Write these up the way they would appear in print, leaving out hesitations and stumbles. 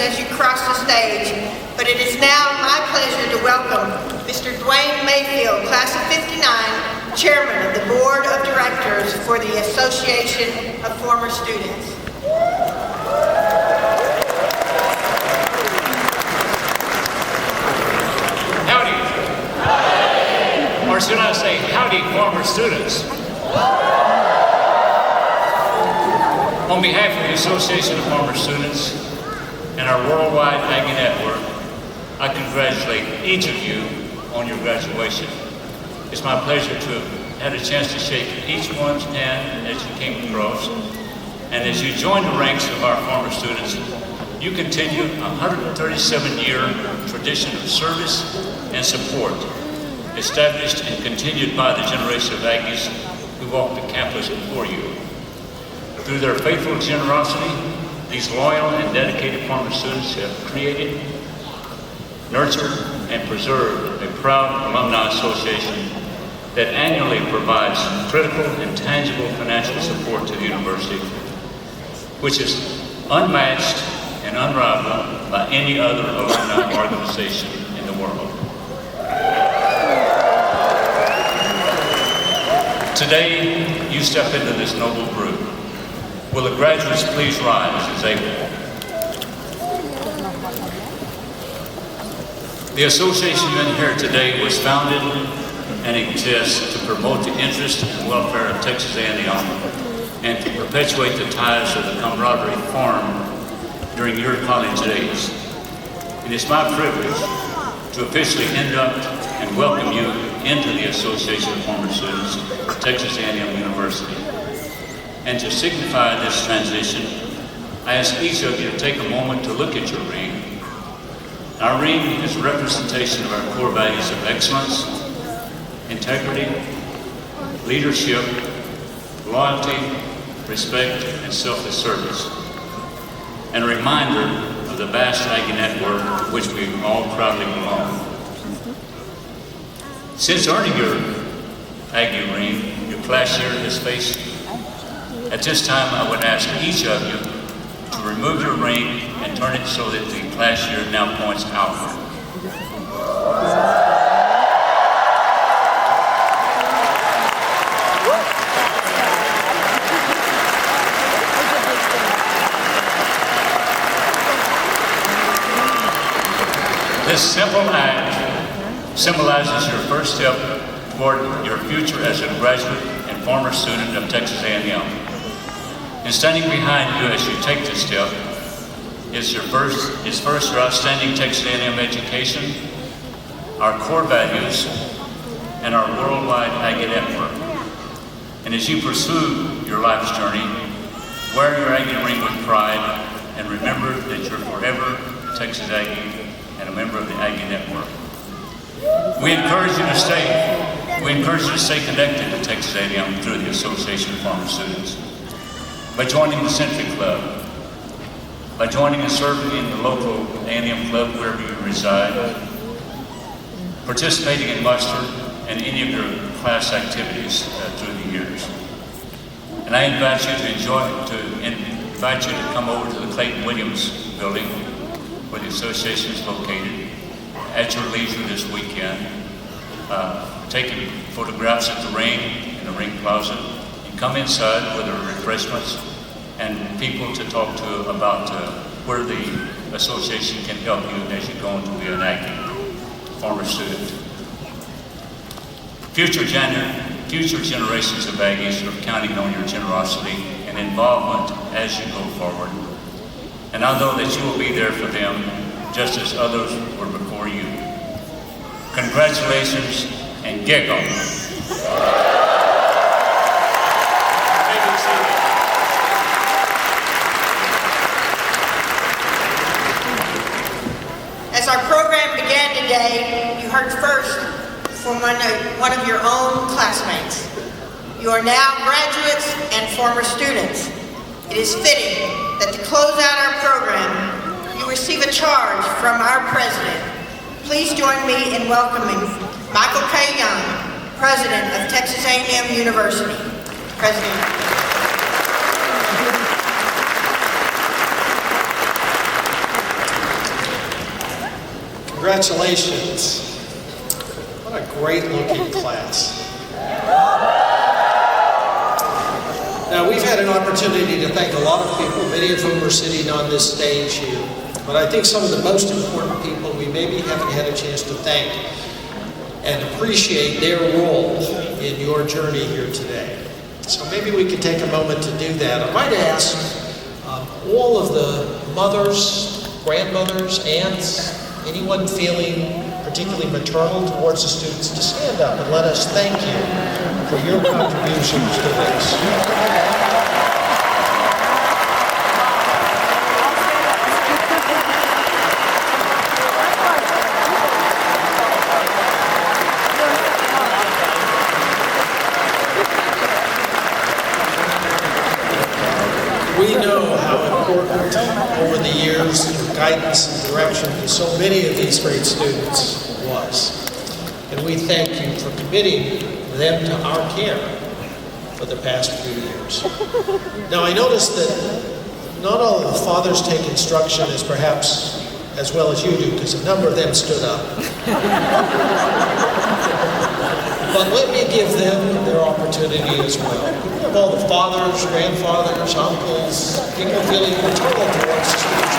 as you cross the stage, but it is now my pleasure to welcome Mr. Dwayne Mayfield, Class of '59, Chairman of the Board of Directors for the Association of Former Students. Howdy. Or should I say, howdy, former students. On behalf of the Association of Former Students and our worldwide Aggie Network, I congratulate each of you on your graduation. It's my pleasure to have had a chance to shake each one's hand as you came across. And as you join the ranks of our former students, you continue a 137-year tradition of service and support, established and continued by the generation of Aggies who walked the campus before you. Through their faithful generosity, these loyal and dedicated former students have created, nurtured, and preserved a proud alumni association that annually provides critical and tangible financial support to the university, which is unmatched and unrivaled by any other alumni organization in the world. Today, you step into this noble group. Will the graduates please rise as they will? The association in here today was founded and exists to promote the interest and welfare of Texas A&M and to perpetuate the ties of the camaraderie formed during your college days. It is my privilege to officially induct and welcome you into the Association of Former Students of Texas A&M University. And to signify this transition, I ask each of you to take a moment to look at your ring. Our ring is a representation of our core values of excellence, integrity, leadership, loyalty, respect, and selfless service. And a reminder of the vast Aggie network to which we all proudly belong. Since earning your Aggie ring, your class year has faced. At this time, I would ask each of you to remove your ring and turn it so that the class year now points outward. This simple act symbolizes your first step toward your future as a graduate and former student of Texas A&M. And standing behind you as you take this step is first your outstanding Texas A&M education, our core values, and our worldwide Aggie network. And as you pursue your life's journey, wear your Aggie ring with pride and remember that you're forever a Texas Aggie and a member of the Aggie network. We encourage you to stay connected to Texas A&M through the Association of Former Students. By joining the Century Club, by joining and serving in the local A&M club wherever you reside, participating in muster and any of your class activities through the years. And I invite you to come over to the Clayton Williams building where the association is located at your leisure this weekend, taking photographs at the ring, in the ring plaza, and come inside with the refreshments and people to talk to about where the association can help you as you go on to be an Aggie former student. Future generations of Aggies are counting on your generosity and involvement as you go forward. And I know that you will be there for them just as others were before you. Congratulations and giggle. As our program began today, you heard first from one of your own classmates. You are now graduates and former students. It is fitting that to close out our program, you receive a charge from our president. Please join me in welcoming Michael K. Young, President of Texas A&M University. President. Congratulations. What a great looking class. Now, we've had an opportunity to thank a lot of people, many of whom are sitting on this stage here. But I think some of the most important people we maybe haven't had a chance to thank and appreciate their role in your journey here today. So maybe we could take a moment to do that. I might ask all of the mothers, grandmothers, aunts, anyone feeling particularly maternal towards the students to stand up and let us thank you for your contributions to this. We know how important over the years the guidance and direction to so many of these great students was. And we thank you for committing them to our care for the past few years. Now, I noticed that not all of the fathers take instruction as perhaps as well as you do, because a number of them stood up. But let me give them their opportunity as well. We have all the fathers, grandfathers, uncles, people feeling maternal towards the students.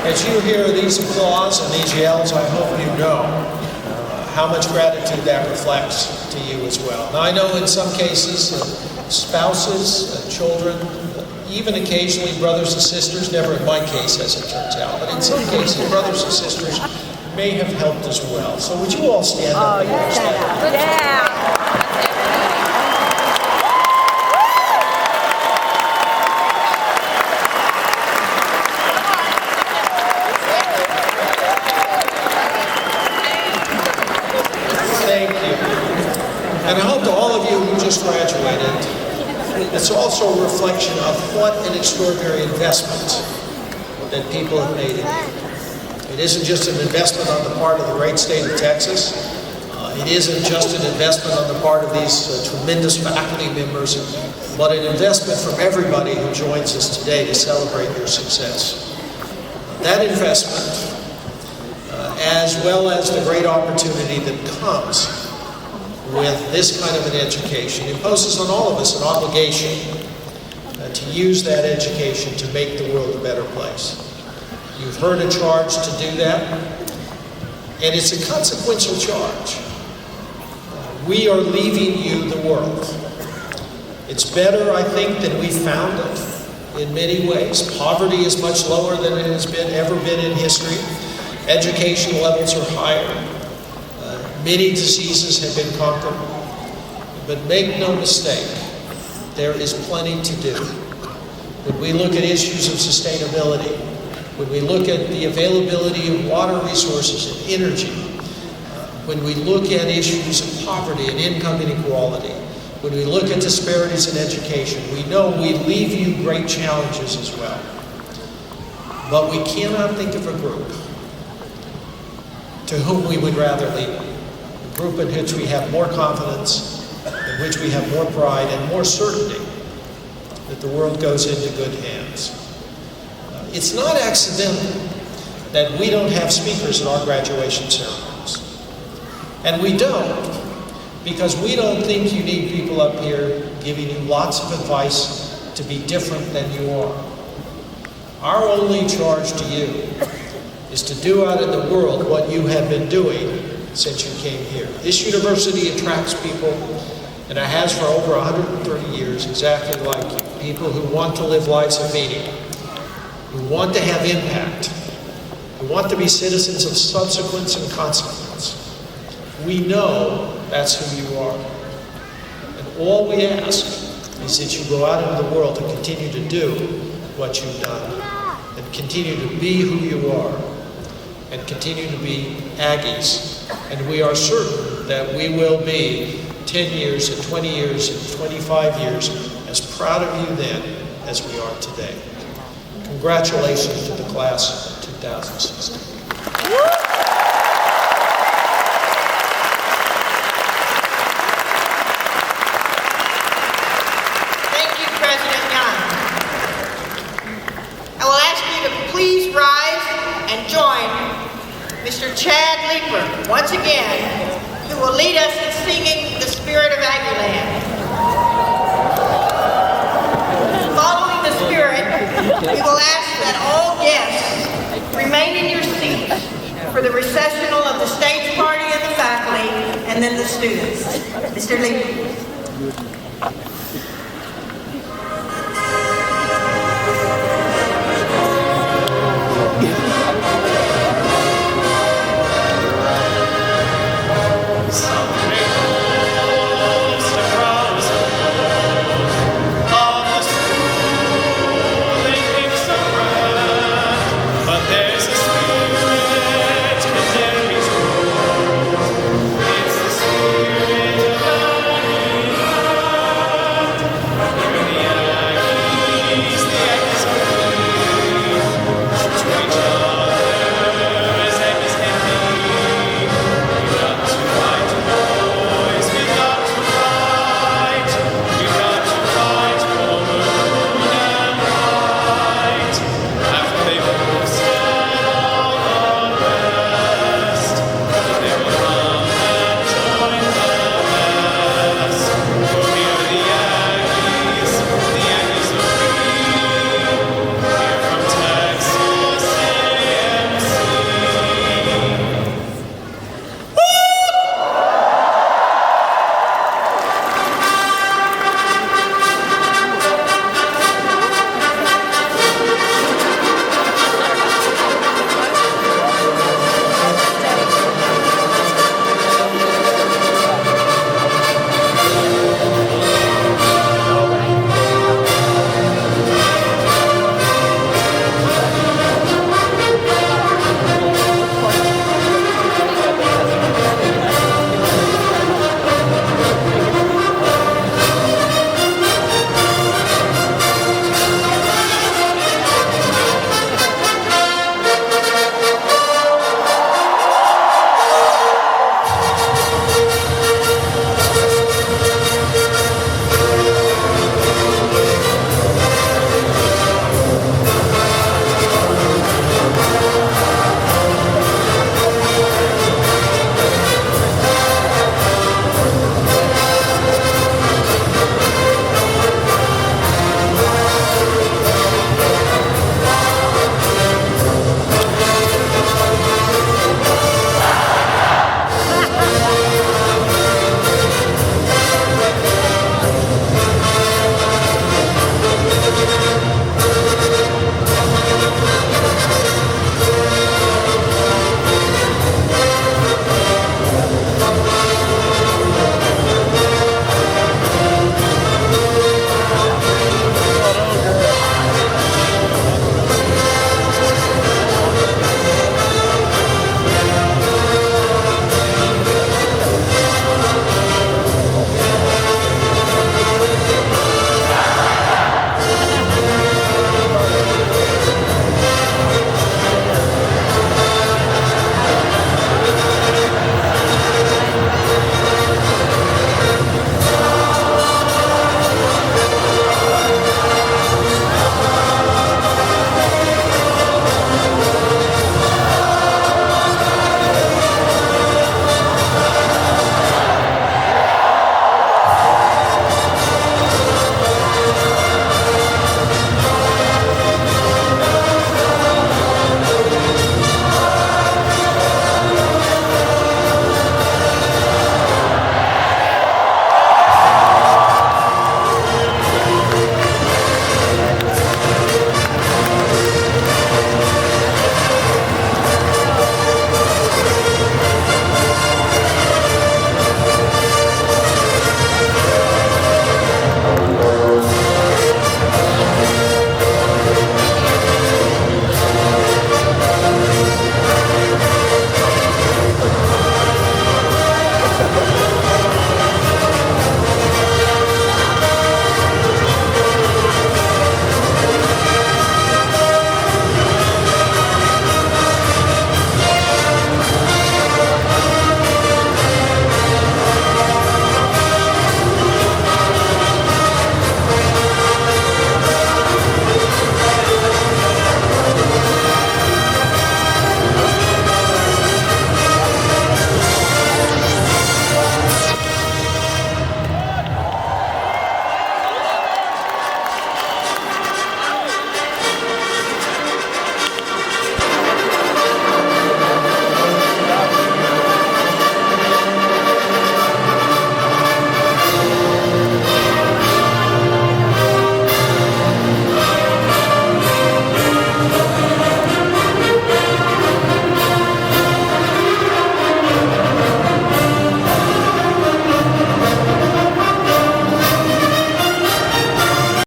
As you hear these applause and these yells, I hope you know how much gratitude that reflects to you as well. Now, I know in some cases, spouses, children, even occasionally brothers and sisters, never in my case as it turns out, but in some cases, brothers and sisters may have helped as well. So would you all stand up? Thank you. And I hope to all of you who just graduated, it's also a reflection of what an extraordinary investment that people have made in you. It isn't just an investment on the part of the great state of Texas. It isn't just an investment on the part of these tremendous faculty members, but an investment from everybody who joins us today to celebrate your success. That investment, as well as the great opportunity that comes with this kind of an education, imposes on all of us an obligation to use that education to make the world a better place. You've heard a charge to do that, and it's a consequential charge. We are leaving you the world. It's better, I think, than we found it in many ways. Poverty is much lower than it has ever been in history. Education levels are higher. Many diseases have been conquered. But make no mistake, there is plenty to do. When we look at issues of sustainability, when we look at the availability of water resources and energy, when we look at issues of poverty and income inequality, when we look at disparities in education, we know we leave you great challenges as well. But we cannot think of a group to whom we would rather leave it. A group in which we have more confidence, in which we have more pride and more certainty that the world goes into good hands. It's not accidental that we don't have speakers at our graduation ceremonies. And we don't because we don't think you need people up here giving you lots of advice to be different than you are. Our only charge to you is to do out in the world what you have been doing since you came here. This university attracts people, and it has for over 130 years, exactly like you. People who want to live lives of meaning, who want to have impact, who want to be citizens of subsequence and consequence. We know that's who you are. And all we ask is that you go out into the world and continue to do what you've done, and continue to be who you are, and continue to be Aggies. And we are certain that we will be 10 years and 20 years and 25 years as proud of you then as we are today. Congratulations to the class of 2016. once again, who will lead us in singing the Spirit of Aggieland. Following the Spirit, we will ask that all guests remain in your seats for the recessional of the stage party and the faculty, and then the students. Mr. Lee.